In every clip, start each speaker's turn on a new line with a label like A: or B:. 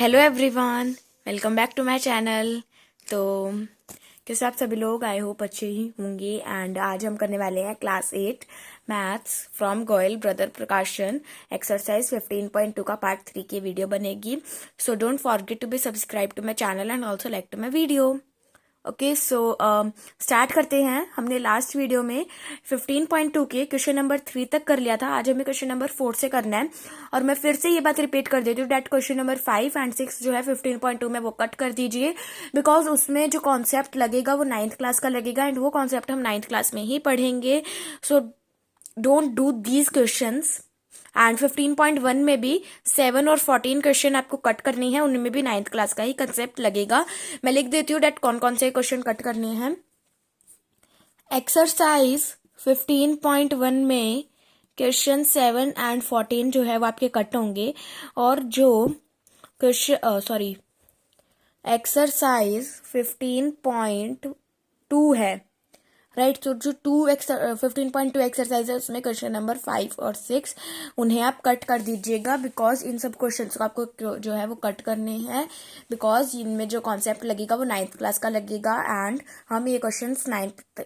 A: Hello everyone, welcome back to my channel. तो कैसे आप सभी लोग, आई होप अच्छे ही होंगे। एंड आज हम करने वाले हैं class 8 maths from Goyal brother Prakashan exercise 15.2 का पार्ट 3 की वीडियो बनेगी। So don't forget to be subscribe to my channel and also like to my video. Okay, so start करते हैं। हमने लास्ट वीडियो में 15.2 के क्वेश्चन नंबर 3 तक कर लिया था। आज हमें क्वेश्चन नंबर 4 से करना है। और मैं फिर से ये बात रिपीट कर देती हूँ डेट क्वेश्चन नंबर 5 एंड 6 जो है 15.2 में वो कट कर दीजिए, बिकॉज उसमें जो कॉन्सेप्ट लगेगा वो 9th क्लास का लगेगा एंड वो कॉन्सेप्ट हम 9th क्लास में ही पढ़ेंगे। So don't do these questions. And 15.1 में भी 7 और 14 क्वेश्चन आपको कट करनी है, उनमें भी 9th क्लास का ही कंसेप्ट लगेगा। मैं लिख देती हूँ डेट कौन कौन से क्वेश्चन कट करने हैं। एक्सरसाइज 15.1 में क्वेश्चन 7 एंड 14 जो है वो आपके कट होंगे। और जो क्वेश्चन एक्सरसाइज 15.2 है, राइट। तो जो 15.2 एक्सरसाइज है उसमें क्वेश्चन नंबर 5 और 6 उन्हें आप कट कर दीजिएगा, बिकॉज इन सब क्वेश्चन को आपको जो है वो कट करने हैं, बिकॉज इनमें जो कॉन्सेप्ट लगेगा वो 9th क्लास का लगेगा। एंड हम ये क्वेश्चंस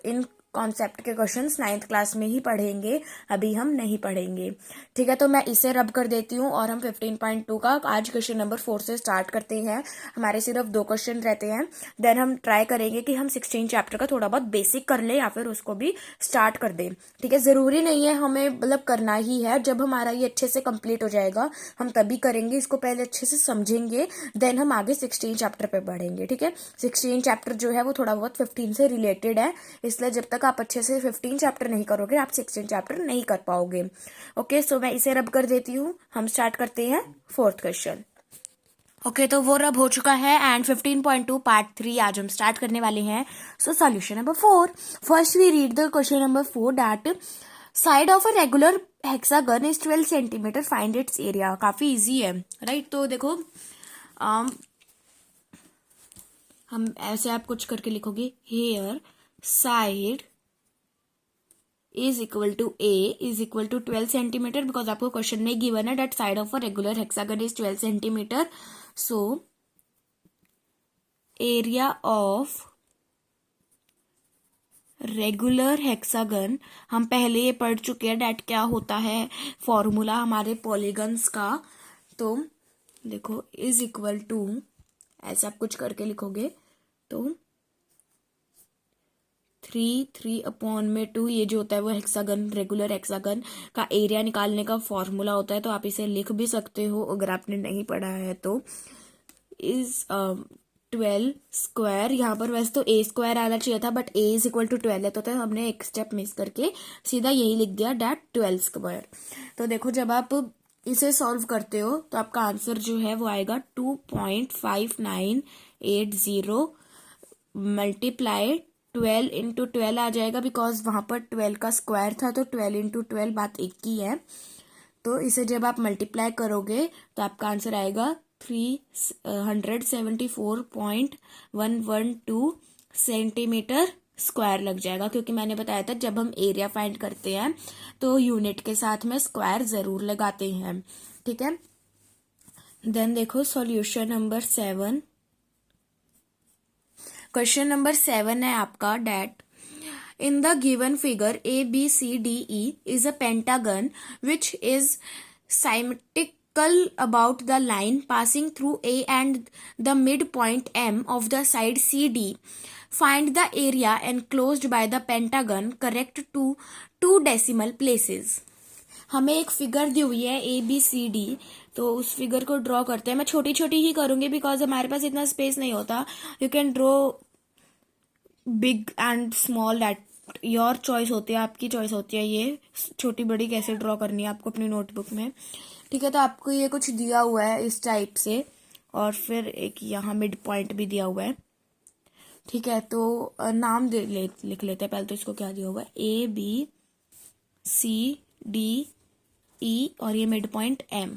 A: इन कॉन्सेप्ट के क्वेश्चंस 9th क्लास में ही पढ़ेंगे, अभी हम नहीं पढ़ेंगे। ठीक है, तो मैं इसे रब कर देती हूँ और हम 15.2 का आज क्वेश्चन नंबर 4 से स्टार्ट करते हैं। हमारे सिर्फ 2 क्वेश्चन रहते हैं, देन हम ट्राई करेंगे कि हम 16 चैप्टर का थोड़ा बहुत बेसिक कर ले या फिर उसको भी स्टार्ट कर दें। ठीक है, जरूरी नहीं है हमें मतलब करना ही है। जब हमारा ये अच्छे से कंप्लीट हो जाएगा हम तभी करेंगे, इसको पहले अच्छे से समझेंगे, देन हम आगे 16 चैप्टर पे बढ़ेंगे। ठीक है, 16 चैप्टर जो है वो थोड़ा बहुत 15 से रिलेटेड है, इसलिए जब तक आप अच्छे से 15 चैप्टर नहीं करोगे आप 16 चैप्टर नहीं कर पाओगे। ओके, सो मैं इसे रब कर देती हूँ। हम स्टार्ट करते हैं 4th क्वेश्चन। ओके, तो वो रब हो चुका है एंड 15.2 पार्ट 3 आज हम स्टार्ट करने वाले हैं। So solution number 4, first we read the question number 4 that side of a regular hexagon is 12 centimetre, find its area. काफी इजी है, राइट। तो देखो हम ऐसे आप कुछ करके लिखोगे, here side is equal to a is equal to 12 centimetre, because आपको क्वेश्चन में गिवन है that side of a regular hexagon is 12 centimetre. So area of regular hexagon, हम पहले ये पढ़ चुके हैं डेट क्या होता है फॉर्मूला हमारे पॉलीगन्स का। तो देखो इज इक्वल टू, ऐसे आप कुछ करके लिखोगे तो 3/3 ये जो होता है वो हेक्सागन, रेगुलर हेक्सागन का एरिया निकालने का फॉर्मूला होता है। तो आप इसे लिख भी सकते हो अगर आपने नहीं पढ़ा है तो। इज 12 स्क्वायर, यहाँ पर वैसे तो ए स्क्वायर आना चाहिए था but a is equal to 12 है, तो हमने एक स्टेप मिस करके सीधा यही लिख दिया डेट 12 स्क्वायर। तो देखो जब आप इसे सॉल्व करते हो तो आपका आंसर जो है वो आएगा 2.5980 मल्टीप्लाई 12 इंटू 12 आ जाएगा, बिकॉज वहां पर 12 का स्क्वायर था तो 12 इंटू 12 बात एक ही है। तो इसे जब आप मल्टीप्लाई करोगे तो आपका आंसर आएगा 374.112 सेंटीमीटर स्क्वायर लग जाएगा, क्योंकि मैंने बताया था जब हम एरिया फाइंड करते हैं तो यूनिट के साथ में स्क्वायर जरूर लगाते हैं। ठीक है, देन देखो सॉल्यूशन नंबर 7। क्वेश्चन नंबर 7 है आपका date in the given figure ABCDE is a pentagon which is symmetrical about the line passing through A and the midpoint M of the side CD. Find the area enclosed by the pentagon correct to 2 decimal places. हमें एक figure दी हुई है ABCD, तो उस figure को draw करते हैं। मैं छोटी छोटी ही करूंगी बिकॉज हमारे पास इतना स्पेस नहीं होता। You can draw big and small, that your choice होती है, आपकी चॉइस होती है ये छोटी बड़ी कैसे ड्रॉ करनी है आपको अपनी नोटबुक में। ठीक है, तो आपको ये कुछ दिया हुआ है इस टाइप से और फिर एक यहाँ मिड पॉइंट भी दिया हुआ है। ठीक है, तो नाम लिख लेते हैं पहले। तो इसको क्या दिया हुआ है, ABCDE और ये मिड पॉइंट M।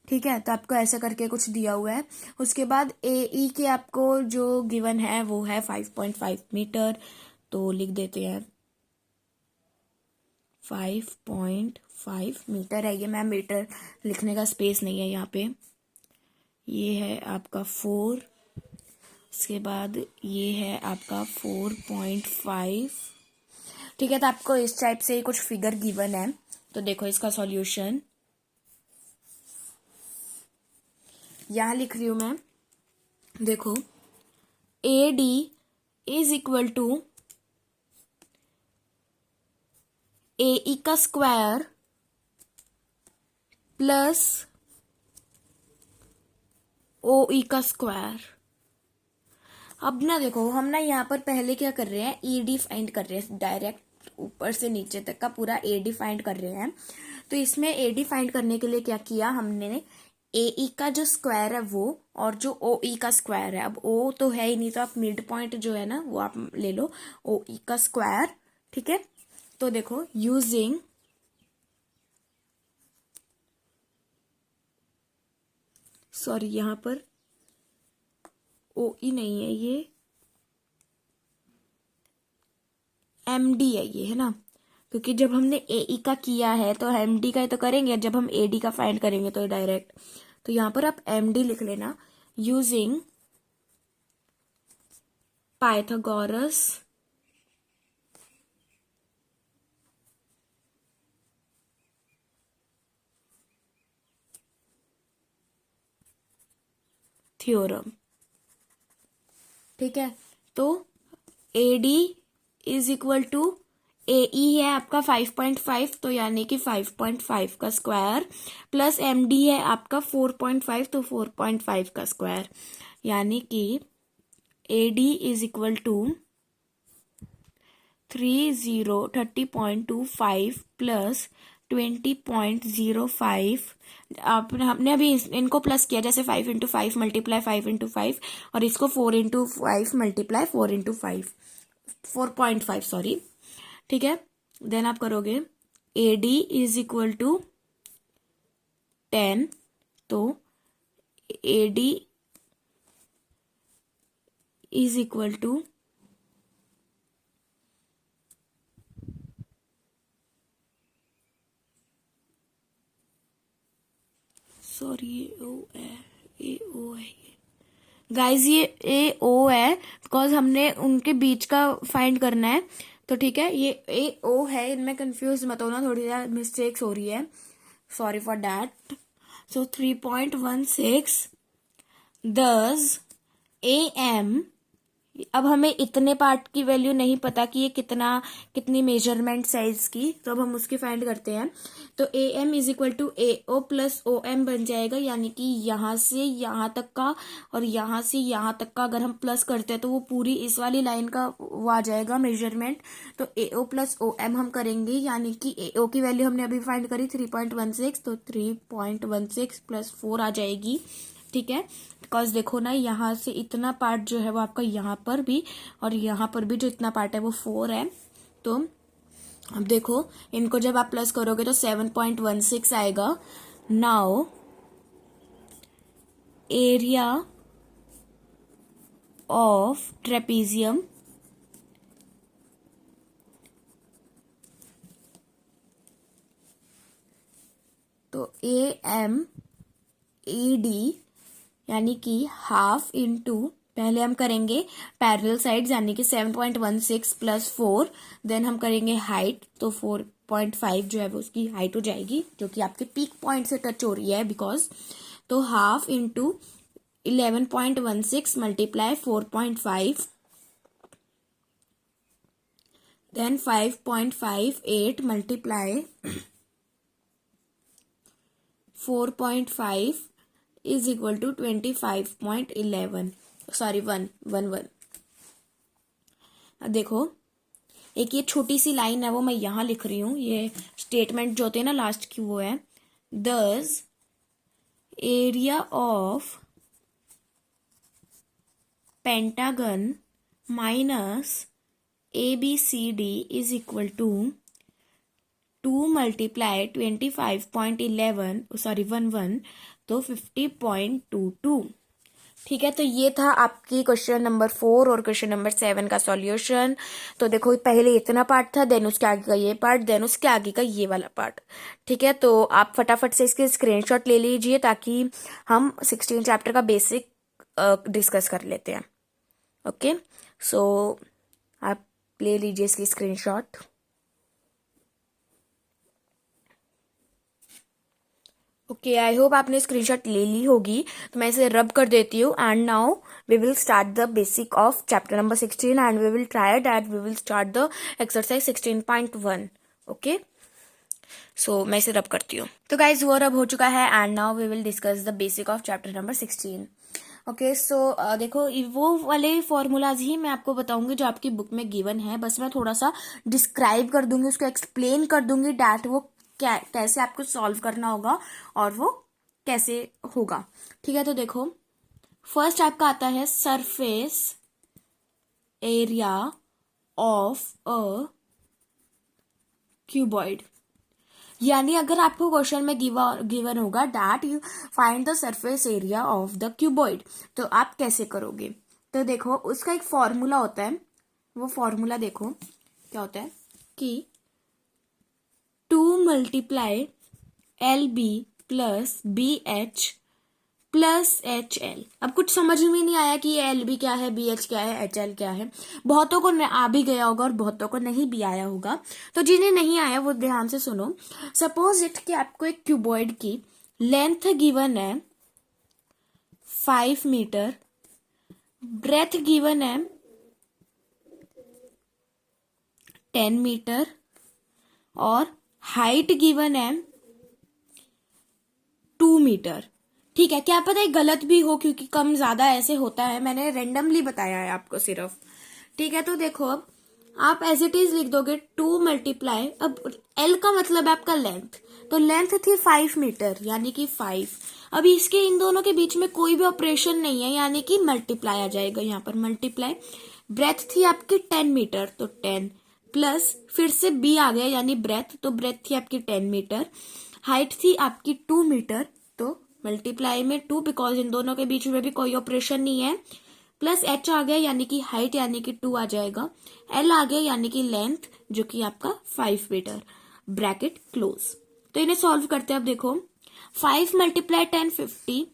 A: ठीक है, तो आपको ऐसे करके कुछ दिया हुआ है। उसके बाद AE के आपको जो गिवन है वो है 5.5 मीटर, तो लिख देते हैं 5.5 मीटर है ये। मैं मीटर लिखने का स्पेस नहीं है यहाँ पे। ये है आपका 4, उसके बाद ये है आपका 4.5। ठीक है, तो आपको इस टाइप से कुछ फिगर गिवन है। तो देखो इसका सॉल्यूशन यहां लिख रही हूं मैं। देखो AD is equal to AE का स्क्वायर प्लस OE का स्क्वायर। अब ना देखो हम ना यहाँ पर पहले क्या कर रहे हैं, ED फाइंड कर रहे हैं, डायरेक्ट ऊपर से नीचे तक का पूरा AD फाइंड कर रहे हैं। तो इसमें AD फाइंड करने के लिए क्या किया हमने, AE का जो स्क्वायर है वो और जो OE का स्क्वायर है, अब O तो है ही नहीं तो आप मिड पॉइंट जो है ना वो आप ले लो, OE का स्क्वायर। ठीक है, तो देखो यूजिंग सॉरी यहाँ पर OE नहीं है, ये MD है, ये है ना, क्योंकि जब हमने AE का किया है तो MD का ही तो करेंगे, जब हम AD का फाइंड करेंगे तो डायरेक्ट। तो यहाँ पर आप MD लिख लेना यूजिंग पाइथागोरस थ्योरम। ठीक है, तो AD is equal to AE है आपका 5.5, तो यानी कि 5.5 का स्क्वायर प्लस MD है आपका 4.5, तो 4.5 का स्क्वायर, यानी कि AD is equal to 30 plus 20.05। हमने अभी इनको प्लस किया, जैसे 5 × 5 मल्टीप्लाई 5 × 5 और इसको 4 × 5 मल्टीप्लाई 4 × 5, 4.5 सॉरी। ठीक है, देन आप करोगे AD इज इक्वल टू 10, तो AD is equal to sorry ये ओ है गाइज, ये AO है बिकॉज हमने उनके बीच का फाइंड करना है। तो ठीक है, ये AO है, इनमें कंफ्यूज मत होना, थोड़ी सा मिस्टेक्स हो रही है, sorry for that. So 3.16 10 AM। अब हमें इतने पार्ट की वैल्यू नहीं पता कि ये कितनी मेजरमेंट साइज की, तो अब हम उसकी फाइंड करते हैं। तो AM is equal to AO plus OM बन जाएगा, यानी कि यहां से यहां तक का और यहां से यहां तक का अगर हम प्लस करते हैं तो वो पूरी इस वाली लाइन का वो आ जाएगा मेजरमेंट। तो AO प्लस OM हम करेंगे, यानी कि AO की वैल्यू हमने अभी फाइंड करी 3.16, तो 3.16 प्लस 4 आ जाएगी। ठीक है, बिकॉज देखो ना यहाँ से इतना पार्ट जो है वो आपका यहाँ पर भी और यहाँ पर भी जो इतना पार्ट है वो 4 है। तो अब देखो इनको जब आप प्लस करोगे तो 7.16 आएगा। नाउ एरिया ऑफ ट्रेपीजियम तो AMED यानी कि हाफ इंटू, पहले हम करेंगे पैरेलल साइड्स यानी कि 7.16 प्लस 4, देन हम करेंगे हाइट, तो 4.5 जो है वो उसकी हाइट हो जाएगी, जो कि आपके पीक पॉइंट से टच हो रही है बिकॉज। तो half into 11.16 multiply 4.5, then 5.58 multiply 4.5 is equal to 25.11, sorry 111। अब देखो एक ये छोटी सी लाइन है वो मैं यहां लिख रही हूं, ये स्टेटमेंट जो होते हैं ना लास्ट की वो है, this area of pentagon minus ABCD is equal to 2 multiply 25.11 sorry 11, तो 50.22। ठीक है, तो ये था आपकी क्वेश्चन नंबर 4 और क्वेश्चन नंबर 7 का सॉल्यूशन। तो देखो पहले इतना पार्ट था, देन उसके आगे का ये पार्ट, देन उसके आगे का ये वाला पार्ट। ठीक है, तो आप फटाफट से इसके स्क्रीनशॉट ले लीजिए ताकि हम 16 चैप्टर का बेसिक डिस्कस कर लेते हैं। ओके, सो आप ले लीजिए इसकी स्क्रीनशॉट। ओके, आई होप आपने स्क्रीनशॉट ले ली होगी, तो मैं इसे रब कर देती हूँ। And now we will start the basic of chapter number 16 and we will try that we will start the exercise 16.1। Okay, so मैं इसे रब करती हूँ। तो गाइज वो रब हो चुका है and now we will discuss the basic of chapter number 16। Okay, so देखो वो वाले फॉर्मूलाज ही मैं आपको बताऊंगी जो आपकी बुक में गिवन है, बस मैं थोड़ा सा डिस्क्राइब कर दूंगी, उसको एक्सप्लेन कर दूंगी डैट वो क्या कैसे आपको सॉल्व करना होगा और वो कैसे होगा। ठीक है, तो देखो फर्स्ट आपका आता है surface area of a cuboid. यानी अगर आपको क्वेश्चन में गिवन होगा that you find the surface area of the cuboid, तो आप कैसे करोगे। तो देखो उसका एक फॉर्मूला होता है, वो फॉर्मूला देखो क्या होता है कि 2 multiply L B plus B H plus H L. अब कुछ समझ में नहीं आया कि ये एल बी क्या है, बी एच क्या है, एच एल क्या है। बहुतों को आ भी गया होगा और बहुतों को नहीं भी आया होगा, तो जिन्हें नहीं आया वो ध्यान से सुनो। सपोज इट कि आपको एक क्यूबॉइड की लेंथ गिवन है 5 मीटर, ब्रेथ गिवन है 10 मीटर और हाइट गिवन है 2 मीटर। ठीक है, क्या पता है गलत भी हो क्योंकि कम ज्यादा ऐसे होता है, मैंने रेंडमली बताया है आपको सिर्फ। ठीक है, तो देखो अब आप एज इट इज लिख दोगे 2 मल्टीप्लाई, अब एल का मतलब है आपका लेंथ, तो लेंथ थी 5 मीटर यानी कि 5। अभी इसके इन दोनों के बीच में कोई भी ऑपरेशन नहीं है यानी कि मल्टीप्लाई आ जाएगा यहाँ पर, मल्टीप्लाई। ब्रेथ थी आपकी 10 मीटर तो 10 प्लस फिर से बी आ गया यानी ब्रेथ, तो ब्रेथ थी आपकी 10 मीटर। हाइट थी आपकी 2 मीटर तो मल्टीप्लाई में 2 बिकॉज इन दोनों के बीच में भी कोई ऑपरेशन नहीं है, प्लस एच आ गया यानी कि हाइट यानी कि 2 आ जाएगा, एल आ गया यानी कि लेंथ जो कि आपका 5 मीटर, ब्रैकेट क्लोज। तो इन्हें सॉल्व करते हैं। अब देखो 5 मल्टीप्लाई 10 50,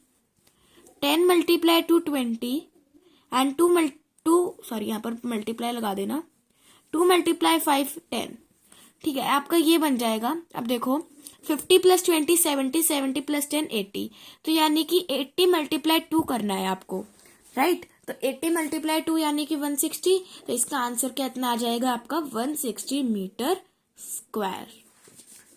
A: 10 मल्टीप्लाई 2 20 एंड 2 सॉरी यहाँ पर मल्टीप्लाई लगा देना, 2 मल्टीप्लाई 5 10। ठीक है, आपका ये बन जाएगा। अब देखो 50 प्लस 20 70, 70 प्लस 10 80, तो यानी कि 80 मल्टीप्लाई 2 करना है आपको, राइट। तो 80 मल्टीप्लाई 2 यानी कि 160, तो इसका आंसर कितना आ जाएगा आपका 160 मीटर स्क्वायर।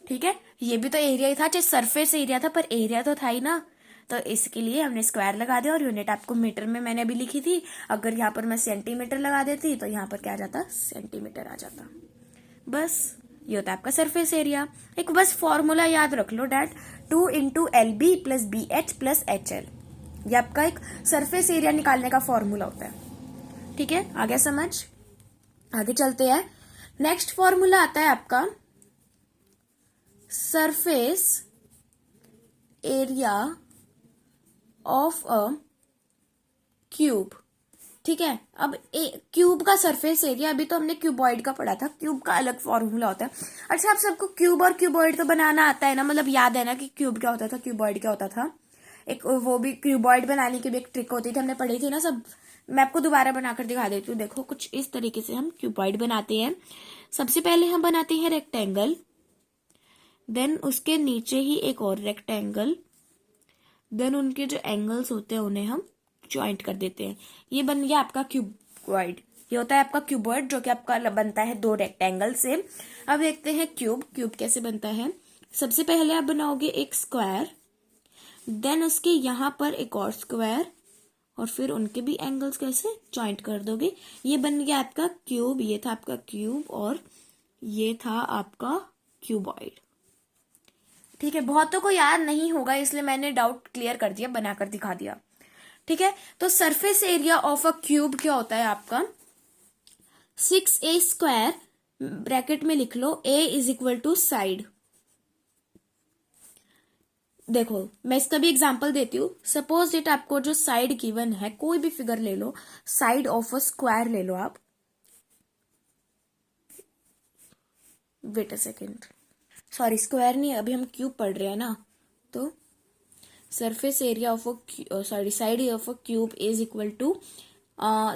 A: ठीक है, ये भी तो एरिया ही था, चाहे सरफेस एरिया था पर एरिया तो था ही ना, तो इसके लिए हमने स्क्वायर लगा दिया और यूनिट आपको मीटर में मैंने अभी लिखी थी। अगर यहाँ पर मैं सेंटीमीटर लगा देती तो यहाँ पर क्या आ जाता, सेंटीमीटर आ जाता। बस ये होता है आपका सरफेस एरिया। एक बस फॉर्मूला याद रख लो that 2 into L B plus B H plus H L, ये आपका एक सरफेस एरिया निकालने का फॉर्मूला होता है। ठीक है, आ गया समझ। आगे चलते हैं। नेक्स्ट फॉर्मूला आता है आपका surface area of a cube. ठीक है, अब क्यूब का सरफेस एरिया, अभी तो हमने क्यूबॉइड का पढ़ा था, क्यूब का अलग फॉर्मूला होता है। अच्छा, आप सबको क्यूब और क्यूबॉइड तो बनाना आता है ना, मतलब याद है ना कि क्यूब क्या होता था, क्यूबॉइड क्या होता था। एक वो भी क्यूबॉइड बनाने की भी एक ट्रिक होती थी, हमने पढ़ी थी ना सब। मैं आपको दोबारा बनाकर दिखा देती हूँ। देखो कुछ इस तरीके से हम क्यूबॉइड बनाते हैं। सबसे पहले हम बनाते हैं रेक्टेंगल, देन उसके नीचे ही एक और रेक्टेंगल, देन उनके जो एंगल्स होते हैं उन्हें हम ज्वाइंट कर देते हैं। ये बन गया आपका क्यूबॉइड। ये होता है आपका क्यूबॉइड जो कि आपका बनता है 2 रेक्टेंगल से। अब देखते हैं क्यूब, क्यूब कैसे बनता है। सबसे पहले आप बनाओगे एक स्क्वायर, देन उसके यहाँ पर एक और स्क्वायर और फिर उनके भी एंगल्स कैसे ज्वाइंट कर दोगे। ये बन गया आपका क्यूब, ये था आपका क्यूब और ये था आपका क्यूबॉइड। ठीक है, बहुतों को याद नहीं होगा इसलिए मैंने डाउट क्लियर कर दिया, बनाकर दिखा दिया। ठीक है, तो surface area of a cube क्या होता है आपका 6a स्क्वायर, ब्रैकेट में लिख लो a is equal to side, देखो मैं इसका भी एग्जांपल देती हूँ। सपोज इट आपको जो साइड गिवन है, कोई भी फिगर ले लो, साइड ऑफ अ स्क्वायर ले लो आप। Wait a second, sorry square नहीं, अभी हम क्यूब पढ़ रहे हैं ना। तो surface area of sorry side of a cube is equal to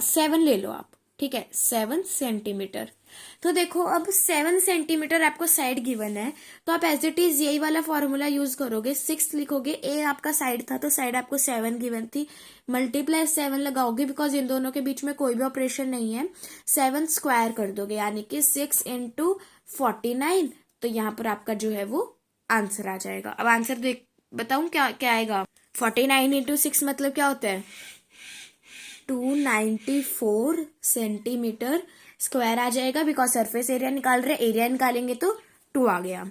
A: 7 ले लो आप, ठीक है, 7 सेंटीमीटर। तो देखो अब 7 सेंटीमीटर आपको साइड गिवन है, तो आप एज इट इज यही वाला फॉर्मूला यूज करोगे, 6 लिखोगे, ए आपका साइड था तो साइड आपको 7 गिवन थी, मल्टीप्लाई 7 लगाओगे, बिकॉज इन दोनों के बीच में कोई भी ऑपरेशन नहीं है, 7 स्क्वायर कर दोगे, यानी कि 6 × 49। तो यहाँ पर आपका जो है वो आंसर आ जाएगा। अब आंसर देख बताऊं क्या क्या आएगा। 49 × 6 मतलब क्या होता है, 294 सेंटीमीटर स्क्वायर आ जाएगा, बिकॉज सरफेस एरिया निकाल रहे, एरिया निकालेंगे तो 2 आ गया,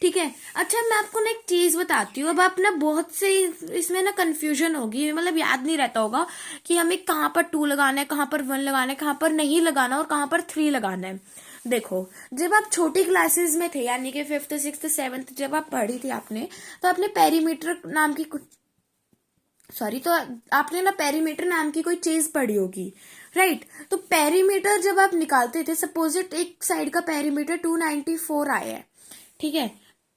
A: ठीक है। अच्छा मैं आपको ना एक चीज बताती हूँ, अब आप ना बहुत से इसमें ना कंफ्यूजन होगी, मतलब याद नहीं रहता होगा कि हमें कहाँ पर 2 लगाना है, कहाँ पर 1 लगाना है, कहाँ पर नहीं लगाना और कहाँ पर 3 लगाना है। देखो जब आप छोटी क्लासेस में थे, यानी कि 5th 6th 7th जब आप पढ़ी थी आपने, तो आपने पेरीमीटर नाम की कुछ सॉरी तो आपने ना पेरीमीटर नाम की कोई चीज पढ़ी होगी, राइट। तो पेरीमीटर जब आप निकालते थे, सपोजिट एक साइड का पेरीमीटर 294 आया है, ठीक है,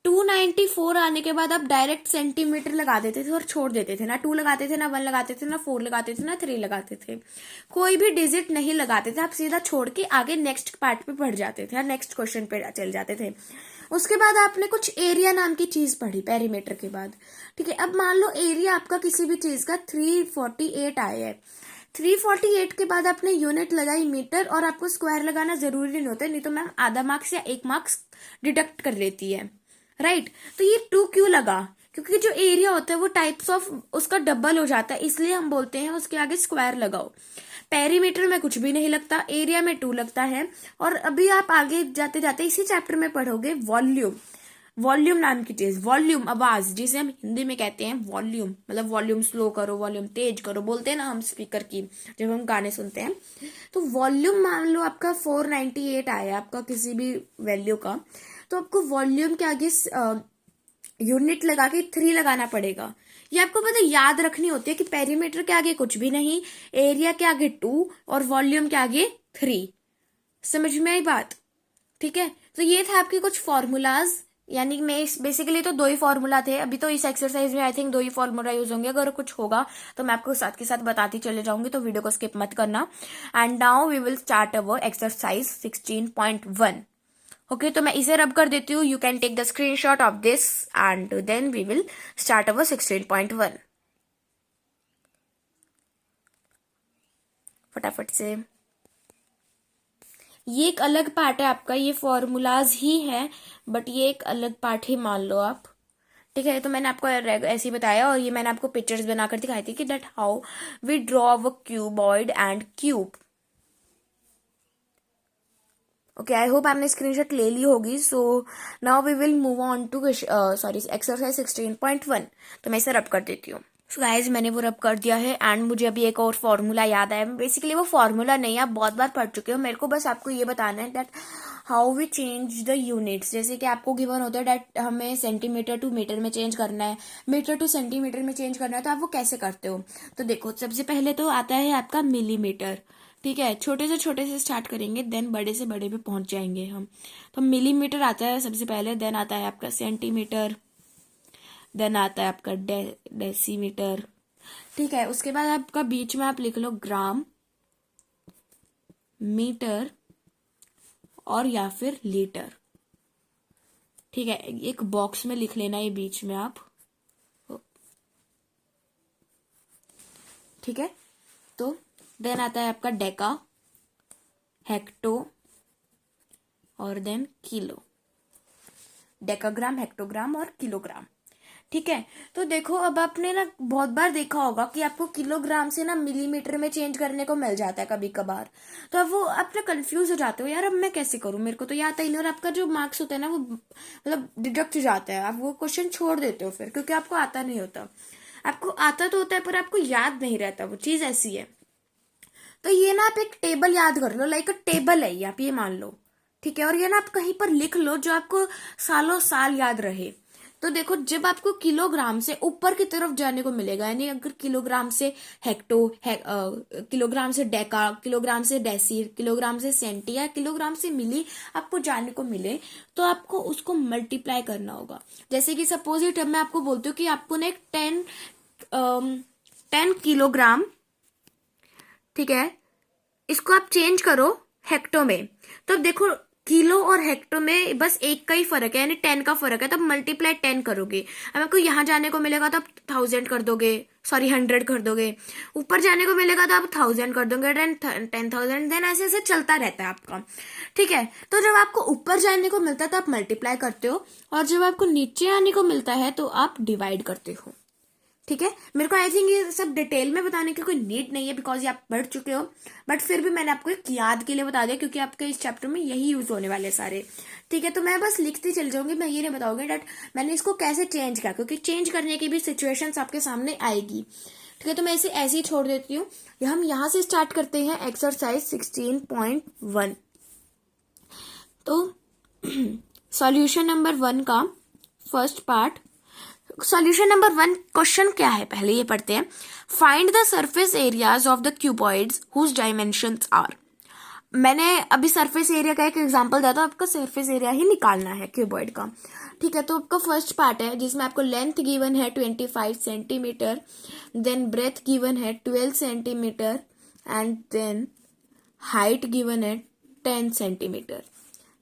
A: 294 आने के बाद आप डायरेक्ट सेंटीमीटर लगा देते थे और छोड़ देते थे, ना 2 लगाते थे, ना 1 लगाते थे, ना 4 लगाते थे, ना 3 लगाते थे, कोई भी डिजिट नहीं लगाते थे, आप सीधा छोड़ के आगे नेक्स्ट पार्ट पे बढ़ जाते थे, नेक्स्ट क्वेश्चन पे चल जाते थे। उसके बाद आपने कुछ एरिया नाम की चीज पढ़ी पेरीमीटर के बाद, ठीक है। अब मान लो एरिया आपका किसी भी चीज का 348 आया है, 348 के बाद आपने यूनिट लगाई मीटर, और आपको स्क्वायर लगाना जरूरी नहीं होता, नहीं तो मैम आधा मार्क्स या 1 मार्क्स डिडक्ट कर लेती है, राइट। तो ये 2 क्यों लगा, क्योंकि जो एरिया होता है वो टाइप्स ऑफ उसका डबल हो जाता है, इसलिए हम बोलते हैं उसके आगे स्क्वायर लगाओ। पेरीमीटर में कुछ भी नहीं लगता, एरिया में 2 लगता है। और अभी आप आगे जाते जाते इसी चैप्टर में पढ़ोगे वॉल्यूम, वॉल्यूम नाम की चीज, वॉल्यूम आवाज, जिसे हम हिंदी में कहते हैं वॉल्यूम, मतलब वॉल्यूम स्लो करो, वॉल्यूम तेज करो, बोलते हैं ना हम स्पीकर की जब हम गाने सुनते हैं। तो वॉल्यूम मान लो आपका 498 आया आपका किसी भी वैल्यू का, तो आपको वॉल्यूम के आगे यूनिट लगा के 3 लगाना पड़ेगा। ये आपको पता याद रखनी होती है कि पेरीमीटर के आगे कुछ भी नहीं, एरिया के आगे 2 और वॉल्यूम के आगे 3। समझ में आई बात, ठीक है। तो ये था आपके कुछ फॉर्मूलाज, यानी मैं बेसिकली तो 2 ही फॉर्मूला थे, अभी तो इस एक्सरसाइज में I think 2 he formula use होंगे, अगर कुछ होगा तो मैं आपको साथ के साथ बताती चले जाऊंगी, तो वीडियो को स्किप मत करना। And now we will start our exercise 16.1। Okay, तो मैं इसे रब कर देती हूँ, you can take the screenshot of this and then we will start our 16.1 फटाफट से। ये एक अलग पार्ट है आपका, ये फॉर्मूलाज ही है, बट ये एक अलग पार्ट ही मान लो आप, ठीक है। तो मैंने आपको ऐसे ही बताया, और ये मैंने आपको पिक्चर्स बनाकर दिखाई थी कि that how we draw a cuboid and cube. Okay, I hope आपने स्क्रीनशॉट ले ली होगी। So now we will move on to sorry exercise 16.1। तो मैं इसे रब कर देती हूँ। सो गाइज मैंने वो रब कर दिया है, एंड मुझे अभी एक और फॉर्मूला याद आया। बेसिकली वो फॉर्मूला नहीं है, आप बहुत बार पढ़ चुके हो, मेरे को बस आपको ये बताना है that how we change the units. जैसे कि आपको गिवन होता है दैट हमें सेंटीमीटर टू मीटर में चेंज करना है, मीटर टू सेंटीमीटर में चेंज करना है, तो आप वो कैसे करते हो। तो देखो सबसे पहले तो आता है आपका मिलीमीटर, ठीक है, छोटे से स्टार्ट करेंगे, देन बड़े से बड़े पे पहुंच जाएंगे हम। तो मिलीमीटर आता है सबसे पहले, देन आता है आपका सेंटीमीटर, देन आता है आपका डेसीमीटर, ठीक है। उसके बाद आपका बीच में आप लिख लो ग्राम, मीटर और या फिर लीटर, ठीक है। एक बॉक्स में लिख लेना ये बीच में आप, ठीक है। तो देन आता है आपका डेका, हेक्टो और देन किलो, डेकाग्राम, हेक्टोग्राम और किलोग्राम, ठीक है। तो देखो अब आपने ना बहुत बार देखा होगा कि आपको किलोग्राम से ना मिलीमीटर में चेंज करने को मिल जाता है कभी कभार, तो अब वो आप ना कंफ्यूज हो जाते हो, यार अब मैं कैसे करूं, मेरे को तो ये आता ही नहीं, और आपका जो मार्क्स होता है ना वो मतलब डिडक्ट जाता है, आप वो क्वेश्चन छोड़ देते हो फिर, क्योंकि आपको आता नहीं होता। आपको आता तो होता है पर आपको याद नहीं रहता, वो चीज ऐसी है। तो ये ना आप एक टेबल याद कर लो, लाइक अ टेबल है ये, आप ये मान लो, ठीक है। और ये ना आप कहीं पर लिख लो जो आपको सालों साल याद रहे, तो देखो जब आपको किलोग्राम से ऊपर की तरफ जाने को मिलेगा, यानी अगर किलोग्राम से किलोग्राम से डेका, किलोग्राम से डेसी, किलोग्राम से सेंटी या किलोग्राम से मिली आपको जाने को मिले, तो आपको उसको मल्टीप्लाई करना होगा। जैसे कि सपोज इट, मैं आपको बोलती हूँ कि आपको ना एक 10 किलोग्राम, ठीक है, इसको आप चेंज करो हेक्टो में, तो अब देखो किलो और हेक्टो में बस एक का ही फर्क है, यानी 10 का फर्क है, तब मल्टीप्लाई 10 करोगे। अब आपको यहाँ जाने को मिलेगा तो आप 1000 कर दोगे, सॉरी 100 कर दोगे, ऊपर जाने को मिलेगा तो आप 1000 कर दोगे, 10,000, देन ऐसे ऐसे चलता रहता है आपका, ठीक है। तो जब आपको ऊपर जाने को मिलता है तो आप मल्टीप्लाई करते हो, और जब आपको नीचे आने को मिलता है तो आप डिवाइड करते हो, ठीक है। मेरे को आई थिंक ये सब डिटेल में बताने की कोई नीड नहीं है, बिकॉज ये आप पढ़ चुके हो, बट फिर भी मैंने आपको एक याद के लिए बता दिया, क्योंकि आपके इस चैप्टर में यही यूज होने वाले सारे, ठीक है। तो मैं बस लिखती चल जाऊंगी, मैं ये नहीं बताऊंगी डैट मैंने इसको कैसे चेंज किया, क्योंकि चेंज करने की भी सिचुएशंस आपके सामने आएगी, ठीक है। तो मैं इसे ऐसे ही छोड़ देती हूँ। हम यहाँ से स्टार्ट करते हैं एक्सरसाइज 16.1। तो सॉल्यूशन नंबर 1 का first part, solution number 1 question क्या है पहले ये पढ़ते हैं। Find the surface areas of the cuboids whose dimensions are. मैंने अभी सरफेस एरिया का एक एग्जांपल दिया था, आपका सरफेस एरिया ही निकालना है क्यूबॉइड का, ठीक है। तो आपका फर्स्ट पार्ट है जिसमें आपको लेंथ गिवन है 25 सेंटीमीटर, देन ब्रेथ गिवन है 12 centimetre, and then height given है 10 सेंटीमीटर,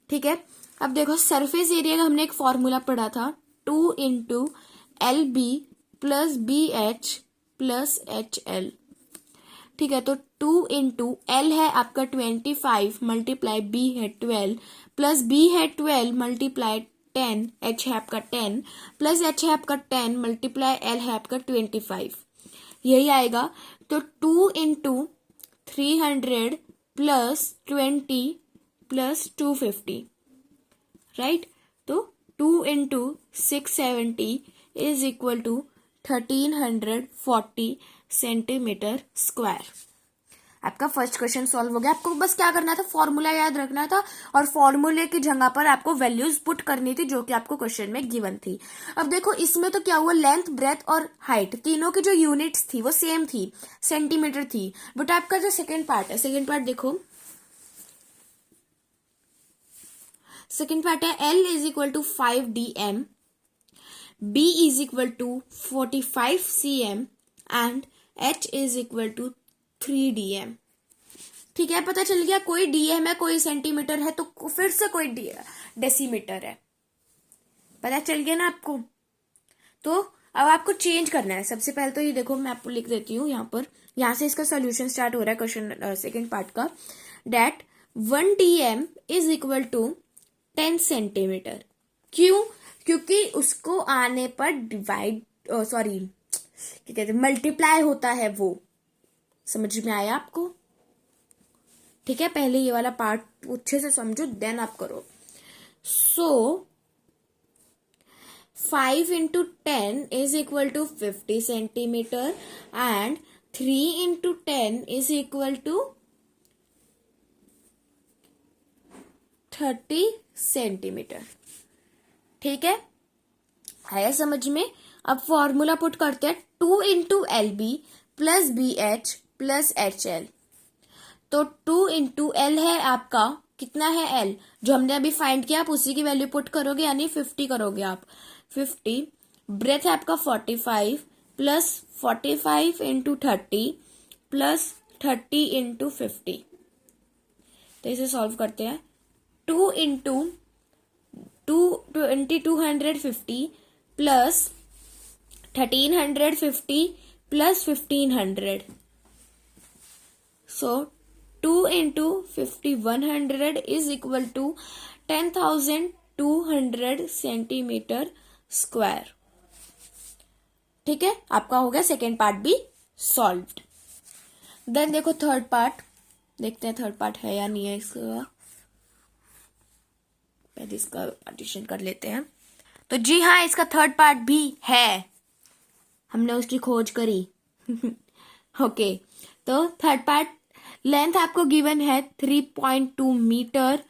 A: ठीक है। अब देखो सरफेस एरिया का हमने एक फॉर्मूला पढ़ा था, 2 into LB plus BH plus HL, ठीक है। तो 2 इंटू L है आपका 25 मल्टीप्लाई B है 12 प्लस B है 12 मल्टीप्लाई 10, H है आपका 10 प्लस H है आपका 10 मल्टीप्लाई L है आपका 25, यही आएगा। तो 2 इंटू 300 प्लस 20 प्लस 250, राइट। तो 2 into 670 is equal to 1340 centimetre square. आपका फर्स्ट क्वेश्चन सॉल्व हो गया। आपको बस क्या करना था, फॉर्मूला याद रखना था, और फॉर्मूले की जगह पर आपको वैल्यूज पुट करनी थी जो कि आपको क्वेश्चन में गिवन थी। अब देखो इसमें तो क्या हुआ, लेंथ, ब्रेथ और हाइट तीनों की जो यूनिट्स थी वो सेम थी, सेंटीमीटर थी। बट आपका जो सेकेंड पार्ट है, सेकेंड पार्ट देखो, सेकेंड पार्ट है L is equal to 5 dm, B is equal to 45 cm and H is equal to 3 dm, ठीक है। पता चल गया, कोई dm है, कोई सेंटीमीटर है, तो फिर से कोई डेसीमीटर है, पता चल गया ना आपको। तो अब आपको चेंज करना है। सबसे पहले तो ये देखो, मैं आपको लिख देती हूँ यहाँ पर, यहाँ से इसका सोल्यूशन स्टार्ट हो रहा है क्वेश्चन सेकेंड पार्ट का, that 1 dm is equal to 10 centimetre. क्यों? क्योंकि उसको आने पर डिवाइड, सॉरी क्या कहते हैं, मल्टीप्लाई होता है, वो समझ में आया आपको, ठीक है। पहले ये वाला पार्ट अच्छे से समझो, देन आप करो। So 5 into 10 is equal to 50 centimetre and 3 into 10 is equal to 30 centimetre, ठीक है, आया समझ में। अब फॉर्मूला पुट करते हैं, 2 into LB plus BH plus HL। तो 2 इंटू L है आपका, कितना है L जो हमने अभी फाइंड किया, आप उसी की वैल्यू पुट करोगे, यानी 50 करोगे आप, 50। ब्रेथ है आपका 45 प्लस 45 इंटू 30 प्लस 30 इंटू 50। तो इसे सॉल्व करते हैं, 2 into 2250 plus 1350 plus 1500, so 2 into 5100 is equal to 10,200 centimetre square, ठीक है। आपका हो गया सेकेंड पार्ट भी सॉल्व्ड। देन देखो थर्ड पार्ट, देखते हैं थर्ड पार्ट है या नहीं है इसका, पहले इसका पार्टीशन कर लेते हैं। तो जी हाँ, इसका थर्ड पार्ट भी है, हमने उसकी खोज करी ओके। तो थर्ड पार्ट, लेंथ आपको गिवन है 3.2 मीटर,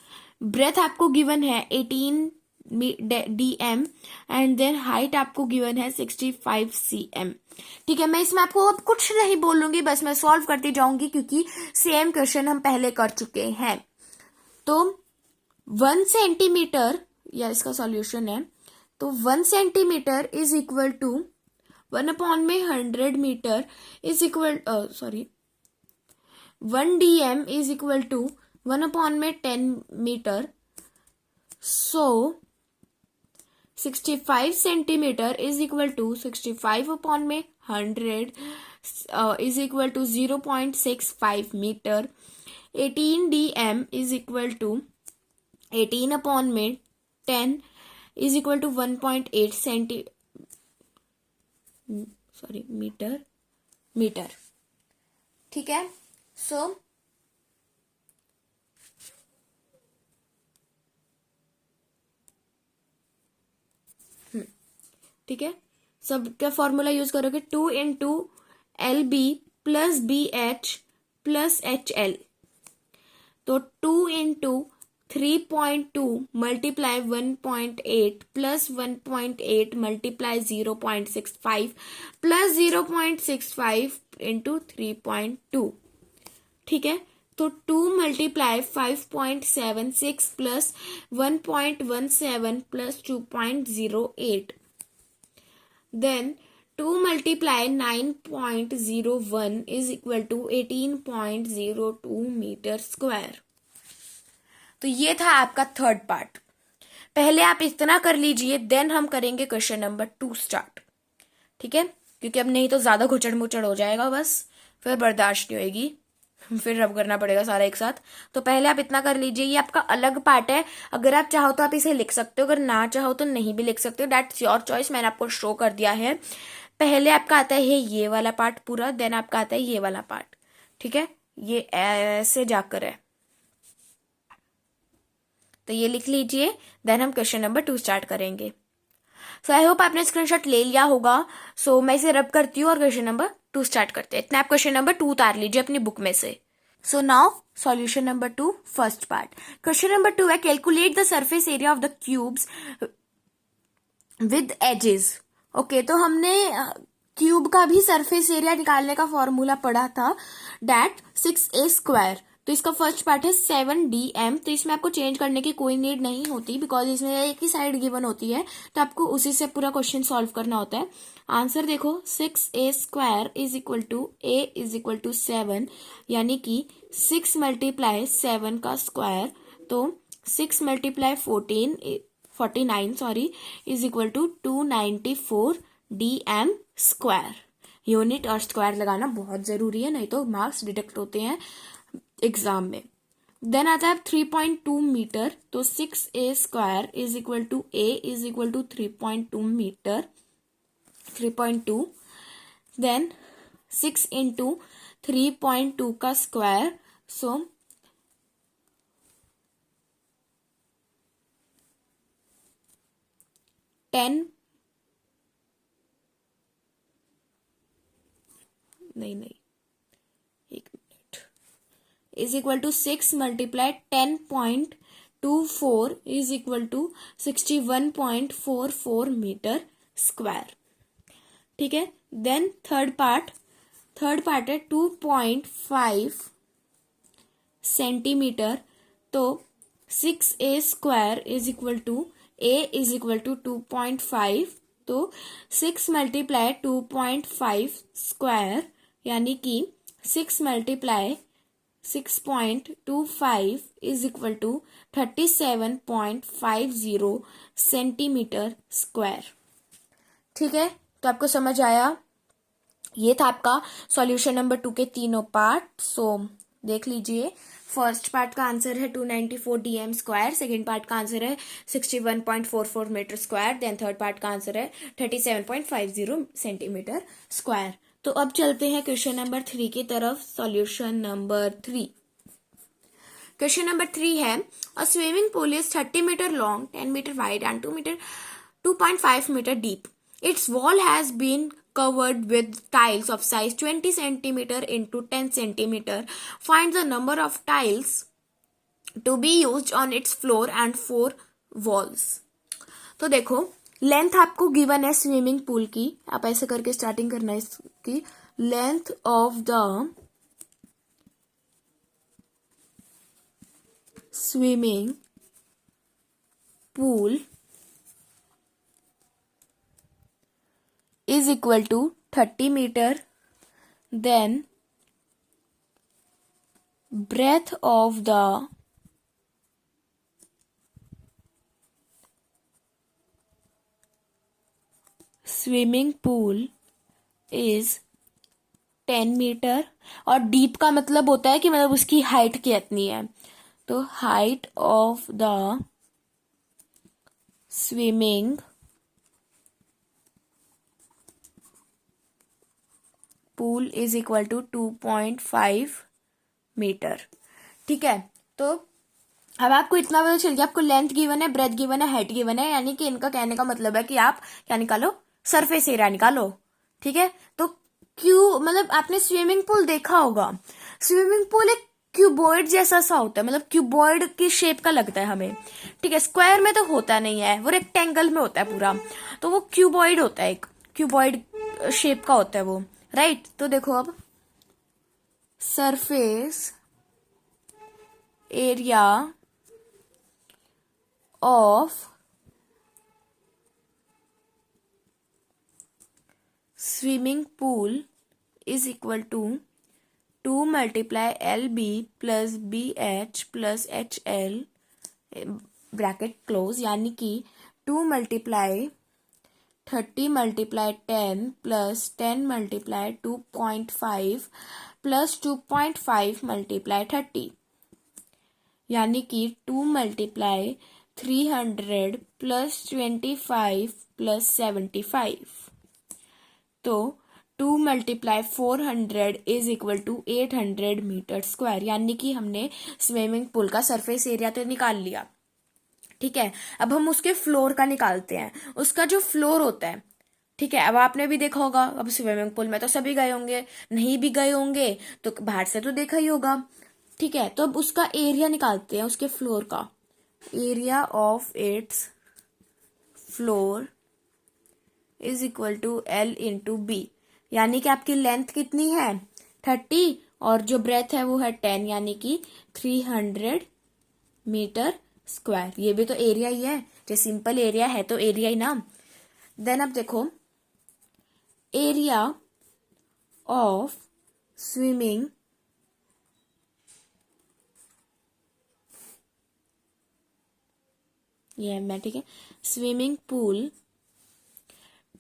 A: ब्रेथ आपको गिवन है 18 DM एंड देन हाइट आपको गिवन है 65 cm। ठीक है, मैं इसमें आपको अब कुछ नहीं बोलूंगी, बस मैं सॉल्व करती जाऊंगी क्योंकि सेम क्वेश्चन हम पहले कर चुके हैं। तो 1 सेंटीमीटर या इसका सॉल्यूशन है, तो 1 centimetre is equal to 1/100 metre is equal 1 DM is equal to 1/10 metre. So 65 centimetre is equal to 65/100 is equal to 0.65 metre. 18 DM is equal to 18/10 is equal to 1.8 metre. ठीक है, सो ठीक है, सब क्या फॉर्मूला यूज करोगे, 2 × LB + BH + HL। तो 2 × 3.2 multiply 1.8 + 1.8 multiply 0.65 + 0.65 × 3.2। ठीक है, तो 2 × 5.76 + 1.17 + 2.08 then 2 × 9.01 is equal to 18.02 metre square. तो ये था आपका थर्ड पार्ट। पहले आप इतना कर लीजिए, देन हम करेंगे क्वेश्चन नंबर 2 स्टार्ट। ठीक है, क्योंकि अब नहीं तो ज्यादा घुचड़ मुचड़ हो जाएगा, बस फिर बर्दाश्त नहीं होगी, फिर रब करना पड़ेगा सारा एक साथ। तो पहले आप इतना कर लीजिए, ये आपका अलग पार्ट है, अगर आप चाहो तो आप इसे लिख सकते हो, अगर ना चाहो तो नहीं भी लिख सकते हो, दैट्स योर चॉइस। मैंने आपको शो कर दिया है। पहले आपका आता है ये वाला पार्ट पूरा, देन आपका आता है ये वाला पार्ट। ठीक है, ये ऐसे जाकर है, तो ये लिख लीजिए, देन हम क्वेश्चन नंबर 2 स्टार्ट करेंगे। सो आई होप आपने स्क्रीनशॉट ले लिया होगा। सो मैं इसे रब करती हूँ और क्वेश्चन नंबर 2 स्टार्ट करते हैं। इतना आप क्वेश्चन नंबर 2 उतार लीजिए अपनी बुक में से। So now solution number 2 first part. Question number 2 है, calculate the surface area of the cubes with edges. Okay, तो हमने क्यूब का भी सरफेस एरिया निकालने का फॉर्मूला पढ़ा था, दैट 6a²। तो इसका फर्स्ट पार्ट है 7DM। तो इसमें आपको चेंज करने की कोई नीड नहीं होती, बिकॉज इसमें एक ही साइड गिवन होती है, तो आपको उसी से पूरा क्वेश्चन सॉल्व करना होता है। आंसर देखो, 6a² is equal to a is equal to 7, यानी कि 6 × 7 का स्क्वायर। तो 6 × 49 is equal to 294 DM²। Unit और स्क्वायर लगाना बहुत जरूरी है, नहीं तो मार्क्स डिडक्ट होते हैं एग्जाम में। देन आता है 3.2 मीटर। तो 6a² is equal to a is equal to 3.2 metre, 3.2। Then 6 × 3.2 का स्क्वायर, सो 10 नहीं एक मिनट, is equal to 6 × 10.24 is equal to 61.44 metre square. ठीक है, देन थर्ड पार्ट है 2.5 सेंटीमीटर। तो 6a² is equal to a is equal to 2.5। तो 6 × 2.5 square, यानी कि 6 × 6.25 is equal to 37.50 centimetre square. ठीक है, तो आपको समझ आया। ये था आपका सॉल्यूशन नंबर 2 के तीनों पार्ट। सो देख लीजिए, फर्स्ट पार्ट का आंसर है 294 DM², सेकेंड पार्ट का आंसर है 61.44 metre square, then third part का आंसर है 37.50 सेंटीमीटर स्क्वायर। तो अब चलते हैं क्वेश्चन नंबर 3 की तरफ। सॉल्यूशन नंबर 3, क्वेश्चन नंबर 3 है, a swimming pool is 30 metre long, 10 metre wide and 2.5 metre deep. Its wall has been covered with tiles of size 20 centimeter into 10 centimeter. Find the number of tiles to be used on its floor and 4 walls. तो देखो length आपको given है swimming pool की, आप ऐसे करके starting करना है इसकी। Length of the swimming pool is equal to 30 meter, then breadth of the swimming pool is 10 metre, और डीप का मतलब होता है कि मतलब उसकी हाइट कितनी है, तो height of the swimming pool is equal to 2.5 metre. ठीक है, तो अब आपको इतना पता चल गया, आपको लेंथ गिवन है, ब्रेथ गिवन है, हाइट गिवन है, यानी कि इनका कहने का मतलब है कि आप क्या निकालो, सरफेस एरिया निकालो। ठीक है, तो क्यू मतलब आपने स्विमिंग पूल देखा होगा, स्विमिंग पूल एक क्यूबॉइड जैसा सा होता है, मतलब क्यूबॉइड की शेप का लगता है हमें। ठीक है, स्क्वायर में तो होता नहीं है, वो रेक्टेंगल में होता है पूरा, तो वो क्यूबॉइड होता है, एक क्यूबॉइड शेप का होता है वो। राइट, तो देखो अब surface area of swimming pool is equal to 2 multiply LB plus BH plus HL bracket close, यानी कि 2 multiply 30 multiply 10 plus 10 multiply 2.5 plus 2.5 multiply 30, यानी कि 2 मल्टीप्लाई 300 प्लस 25 प्लस 75, तो 2 multiply 400 is equal to 800 metre square, यानी कि हमने swimming pool का surface area तो निकाल लिया। ठीक है, अब हम उसके फ्लोर का निकालते हैं, उसका जो फ्लोर होता है। ठीक है, अब आपने भी देखा होगा, अब स्विमिंग पूल में तो सभी गए होंगे, नहीं भी गए होंगे तो बाहर से तो देखा ही होगा। ठीक है, तो अब उसका एरिया निकालते हैं, उसके फ्लोर का area of its floor is equal to L into B, यानी कि आपकी लेंथ कितनी है 30 और जो ब्रेथ है वो है 10, यानी कि 300 मीटर स्क्वायर। ये भी तो एरिया ही है, जो सिंपल एरिया है तो एरिया ही ना। देन अब देखो एरिया ऑफ स्विमिंग ये मैं, ठीक है, swimming pool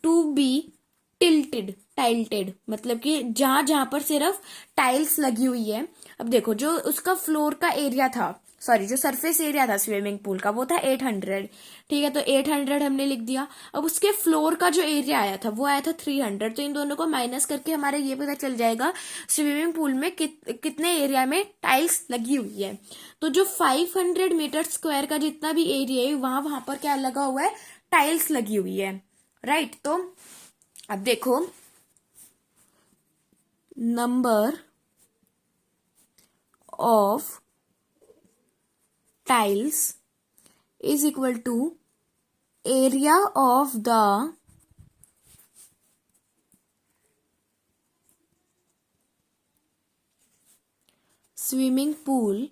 A: to be tilted, tilted मतलब कि जहां जहां पर सिर्फ टाइल्स लगी हुई है। अब देखो जो उसका फ्लोर का एरिया था, सॉरी जो सरफेस एरिया था स्विमिंग पूल का वो था 800। ठीक है, तो 800 हमने लिख दिया। अब उसके फ्लोर का जो एरिया आया था वो आया था 300, तो इन दोनों को माइनस करके हमारे ये पता चल जाएगा स्विमिंग पूल में कितने एरिया में टाइल्स लगी हुई है। तो जो 500 मीटर स्क्वायर का जितना भी एरिया है वहां वहां पर क्या लगा हुआ है, टाइल्स लगी हुई है। राइट, तो अब देखो number of tiles is equal to area of the swimming pool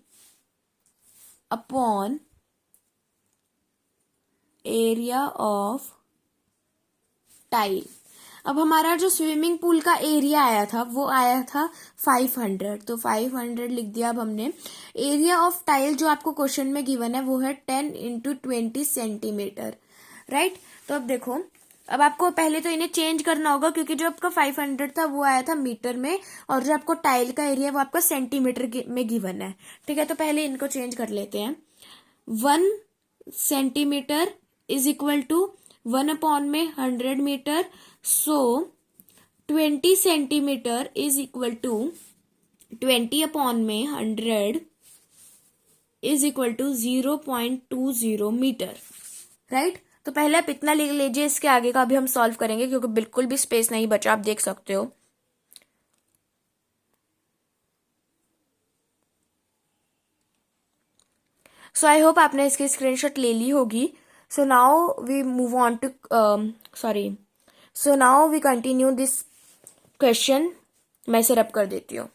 A: upon area of tile. अब हमारा जो स्विमिंग पूल का एरिया आया था वो आया था 500, तो 500 लिख दिया। अब हमने एरिया ऑफ टाइल जो आपको क्वेश्चन में गिवन है वो है 10 इंटू 20 सेंटीमीटर। राइट, तो अब देखो, अब आपको पहले तो इन्हें चेंज करना होगा क्योंकि जो आपका 500 था वो आया था मीटर में और जो आपको टाइल का एरिया वो आपका सेंटीमीटर में गिवन है। ठीक है, तो पहले इनको चेंज कर लेते हैं। 1 centimetre is equal to 1 upon में 100 metre, so 20 centimetre is equal to 20 upon में 100 is equal to 0.20 metre. Right, तो पहले आप इतना लिख लीजिए, इसके आगे का अभी हम सॉल्व करेंगे क्योंकि बिल्कुल भी स्पेस नहीं बचा, आप देख सकते हो। सो आई होप आपने इसकी स्क्रीनशॉट ले ली होगी। So now we move on to So now we continue this question. मैं इसे रब कर देती हूँ.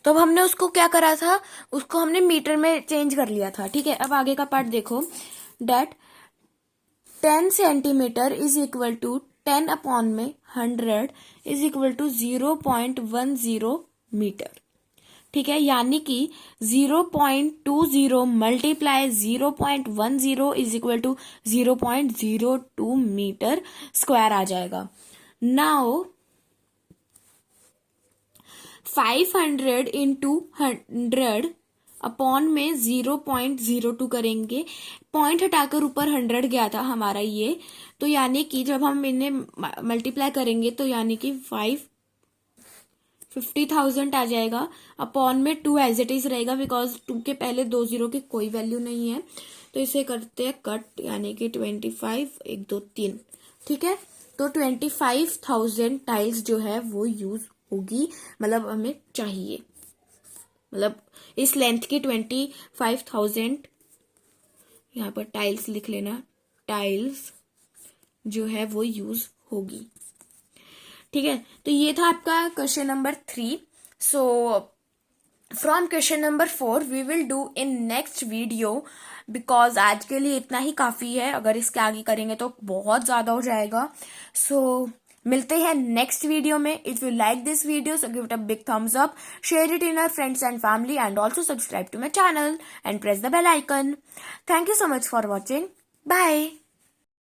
A: तो अब हमने उसको क्या करा था, उसको हमने मीटर में चेंज कर लिया था. ठीक है, अब आगे का पार्ट देखो. That 10 centimetre is equal to 10 upon में 100 इज इक्वल टू 0.10 मीटर. ठीक है, यानी कि 0.20 multiply 0.10 is equal to 0.02 metre square आ जाएगा. नाउ 500 इंटू 100 अपॉन में 0.02 करेंगे. पॉइंट हटाकर ऊपर 100 गया था हमारा ये, तो यानी कि जब हम इन्हें मल्टीप्लाई करेंगे तो यानी कि 50,000 आ जाएगा. अपॉन में 2 एज इट इज रहेगा, बिकॉज 2 के पहले 2 जीरो की कोई वैल्यू नहीं है. तो इसे करते हैं कट, यानी कि 25 1 2 3. ठीक है, तो 25,000 टाइल्स जो है वो यूज होगी, मतलब हमें चाहिए, मतलब इस लेंथ की 25,000 यहाँ पर टाइल्स लिख लेना, टाइल्स जो है वो यूज होगी. ठीक है, तो ये था आपका question number 3. So from question number 4 we will do in next video, because आज के लिए इतना ही काफी है. अगर इसके आगे करेंगे तो बहुत ज्यादा हो जाएगा. सो मिलते हैं नेक्स्ट वीडियो में. If you like this video so give it a big thumbs up, share it in your friends and family, and also subscribe to my channel and press the bell icon. Thank you so much for watching. Bye.